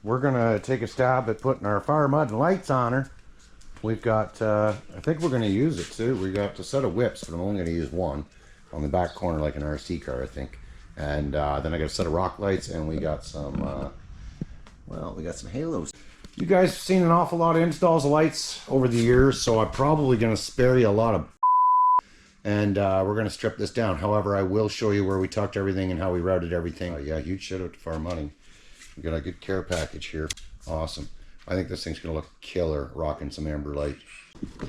we're gonna take a stab at putting our fire mud and lights on her. We've got, I think we're gonna use it too. We got a set of whips, but I'm only gonna use one on the back corner like an RC car, I think. And then I got a set of rock lights, and we got some, well, we got some halos. You guys have seen an awful lot of installs of lights over the years, so I'm probably gonna spare you a lot of and we're going to strip this down. However, I will show you where we tucked everything and how we routed everything. Yeah, huge shout out to Far Money. We got a good care package here. Awesome. I think this thing's going to look killer rocking some amber light.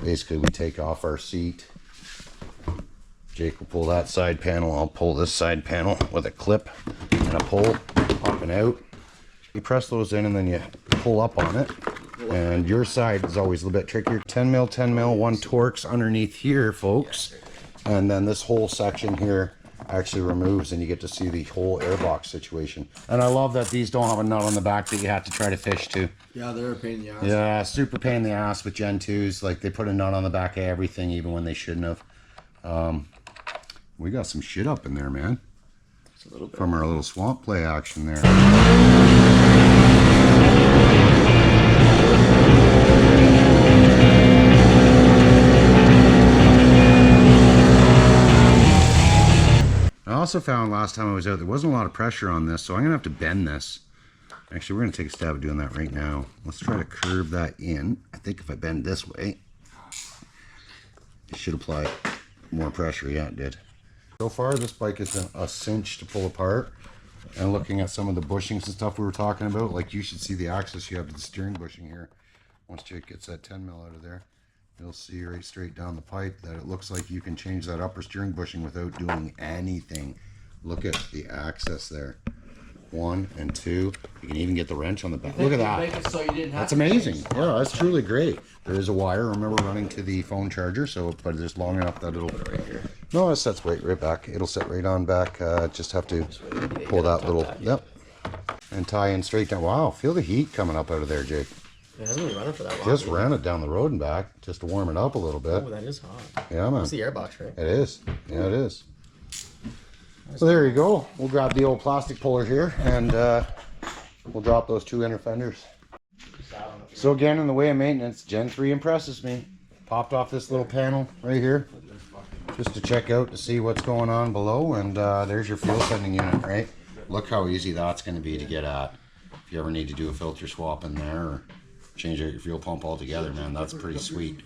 Basically, we take off our seat. Jake will pull that side panel. I'll pull this side panel with a clip and a pull popping out. You press those in and then you pull up on it. And your side is always a little bit trickier. 10 mil, 10 mil, 1 Torx underneath here, folks. And then this whole section here actually removes, and you get to see the whole airbox situation. And I love that these don't have a nut on the back that you have to try to fish to. Yeah, they're a pain in the ass. Yeah, super pain in the ass with Gen 2s. Like, they put a nut on the back of everything, even when they shouldn't have. We got some shit up in there, man. Just a little bit. From our little swamp play action there. I also found last time I was out there wasn't a lot of pressure on this, so I'm gonna have to bend this. Actually, we're gonna take a stab at doing that right now. Let's try to curve that in. I think if I bend this way, it should apply more pressure. Yeah, it did. So far, this bike is a cinch to pull apart. And looking at some of the bushings and stuff we were talking about, like, you should see the access you have to the steering bushing here. Once Jake gets that 10 mil out of there, you'll see right straight down the pipe that it looks like you can change that upper steering bushing without doing anything. Look at the access there. 1 and 2. You can even get the wrench on the back. Look at that. So you didn't have that's amazing. Yeah, that's truly great. There is a wire, remember, running to the phone charger, so but it's long enough that it'll put it right here. No, it sets right back. It'll set right on back. Just have to pull that little and tie in straight down. Wow, feel the heat coming up out of there, Jake. It hasn't been running for that long. Just ran it down the road and back just to warm it up a little bit. Oh, that is hot. Yeah, man. It's the airbox, right? It is. Yeah, it is. So there you go. We'll grab the old plastic puller here and we'll drop those 2 inner fenders. So again, in the way of maintenance, Gen 3 impresses me. Popped off this little panel right here just to check out to see what's going on below, and there's your fuel sending unit, right? Look how easy that's going to be to get at. If you ever need to do a filter swap in there or change out your fuel pump altogether, man, that's pretty sweet.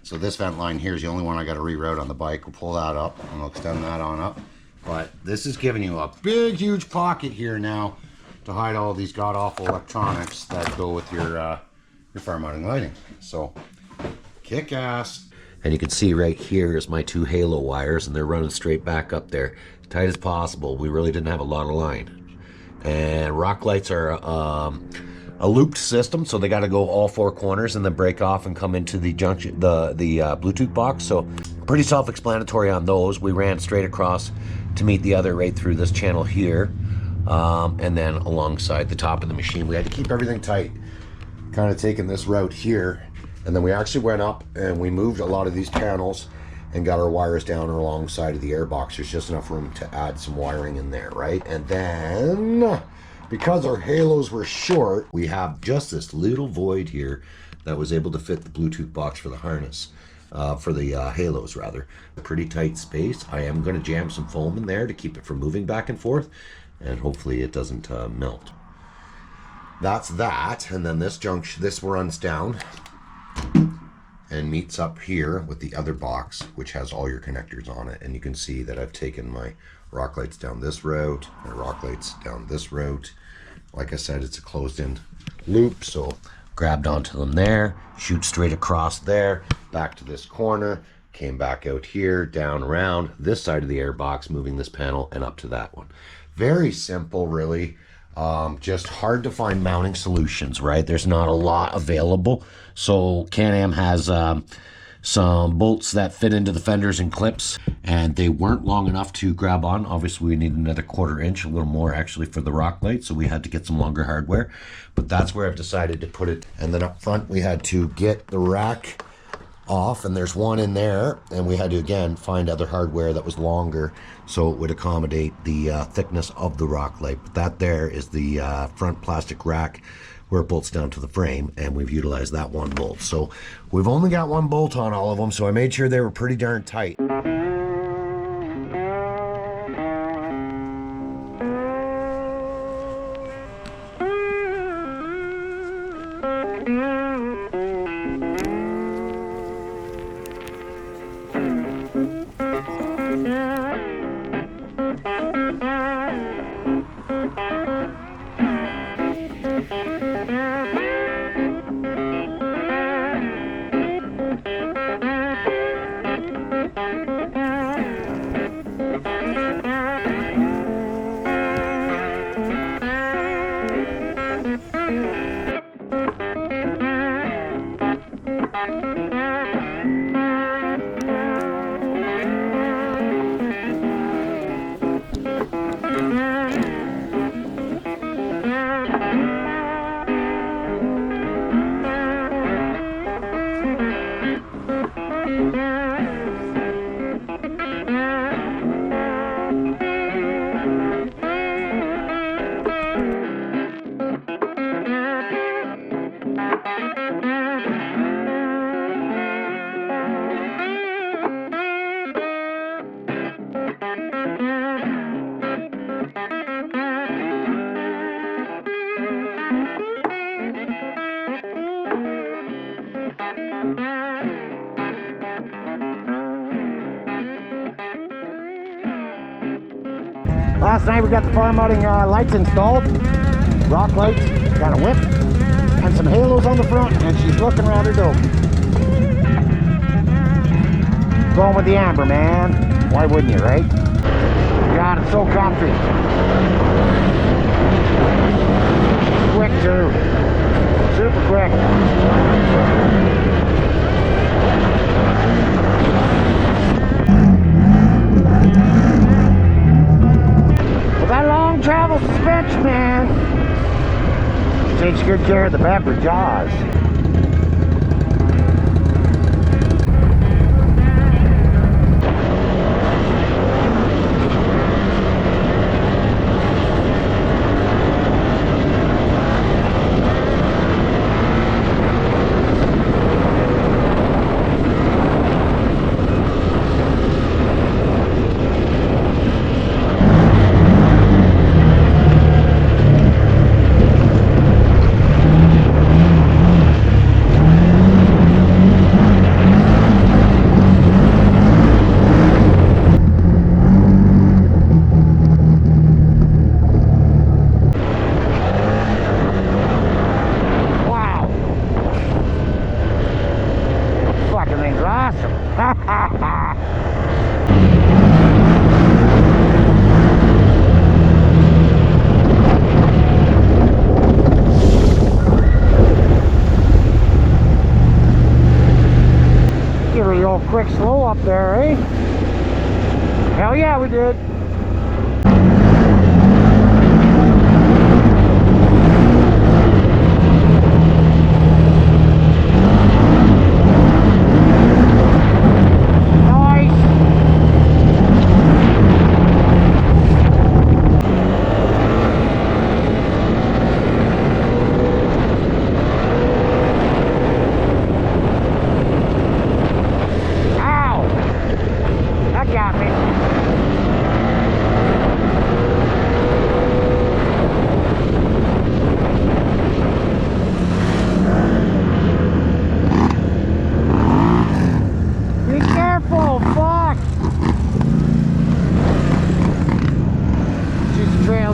So this vent line here is the only one I got to reroute on the bike. We'll pull that up and we'll extend that on up. But this is giving you a big, huge pocket here now to hide all these god-awful electronics that go with your fire mounting lighting. So, kick ass. And you can see right here is my 2 halo wires, and they're running straight back up there, as tight as possible. We really didn't have a lot of line. And Rocklights are a looped system, so they got to go all 4 corners and then break off and come into the junction, the Bluetooth box. So pretty self-explanatory on those. We ran straight across to meet the other right through this channel here, and then alongside the top of the machine. We had to keep everything tight, kind of taking this route here, and then we actually went up and we moved a lot of these panels and got our wires down alongside of the airbox. There's just enough room to add some wiring in there, right? And then, because our halos were short, we have just this little void here that was able to fit the Bluetooth box for the harness, for the halos rather. Pretty tight space. I am going to jam some foam in there to keep it from moving back and forth, and hopefully it doesn't melt. That's that, and then this runs down and meets up here with the other box, which has all your connectors on it. And you can see that I've taken my Rocklights down this route, my Rocklights down this route. Like I said, it's a closed-in loop, so grabbed onto them there, shoot straight across there, back to this corner, came back out here, down around this side of the airbox, moving this panel, and up to that one. Very simple, really. Just hard to find mounting solutions, right? There's not a lot available. So Can-Am has some bolts that fit into the fenders and clips, and they weren't long enough to grab on. Obviously, we need another 1/4 inch, a little more actually, for the Rocklight, so we had to get some longer hardware. But that's where I've decided to put it. And then up front, we had to get the rack off, and there's one in there, and we had to again find other hardware that was longer so it would accommodate the thickness of the Rocklight. But that there is the front plastic rack where it bolts down to the frame, and we've utilized that one bolt. So we've only got one bolt on all of them, so I made sure they were pretty darn tight. Last night we got the fire mudding lights installed. Rocklight, got a whip, and some halos on the front, and she's looking rather dope. Going with the amber, man. Why wouldn't you, right? God, it's so comfy. Quick too. Super quick. With that long travel suspension, man, takes good care of the bumper jaws. Give her the old quick slow up there, eh? Hell yeah, we did.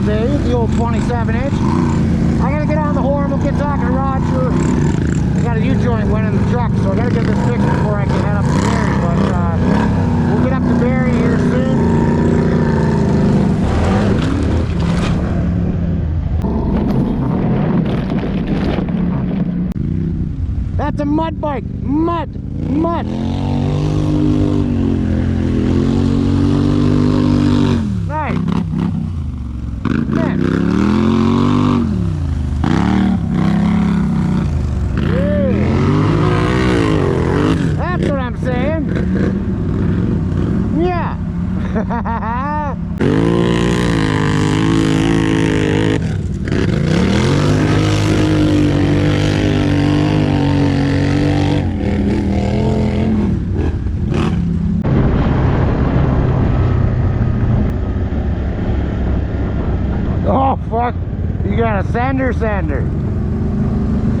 The old 27-inch. I gotta get on the horn. We'll get talking to Roger. I got a U-joint went in the truck, so I gotta get this fixed before I can head up to Barrie. But we'll get up to Barrie here soon. That's a mud bike. Mud. Nice. Man. Yeah. That's what I'm saying. Yeah. You got a sender.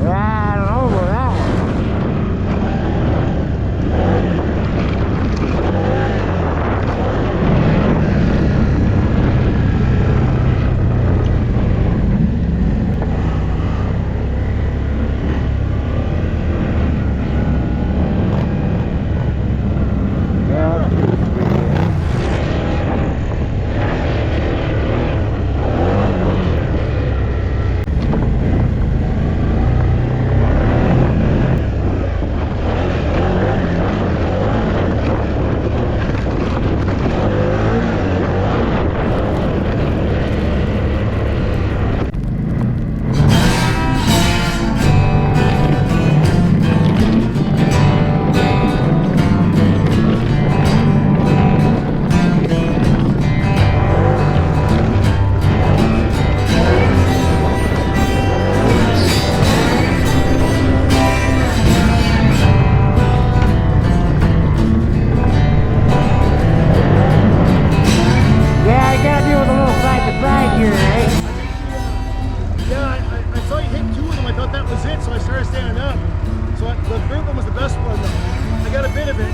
Yeah, I don't know about that one. I saw you hit two of them. I thought that was it, so I started standing up. So the third one was the best one, though. I got a bit of it.